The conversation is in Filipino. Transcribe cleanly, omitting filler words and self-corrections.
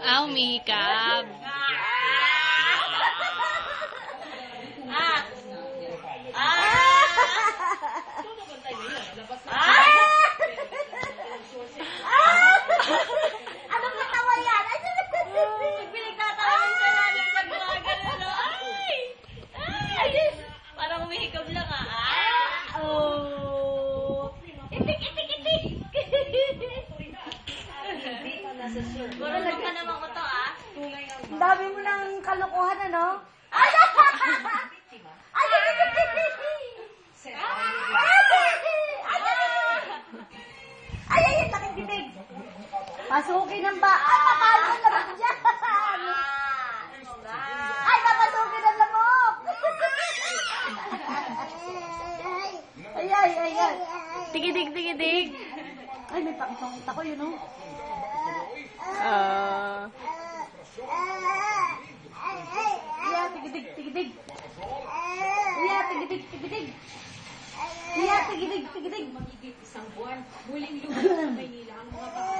Ah, umikab. Anong natawa yan? Pinagtatawa siya namin pag mga ganun. Ay! Parang umihikab lang Oh! Itik! Marunong ka naman ko to Ang dami mo ng kalokohan, ano? Ay! Laking bibig. Pasukin ng ba? Ay, papalo ang lamok dyan. Ay, papasukin ang lamok. Ay. Tigidig. Ay, may pakita ko yun, oh. Yeah, tigidig. Yeah, tigidig. Yeah, tigidig. Magiging isang buwan, huling lugar sa Maynila ang mga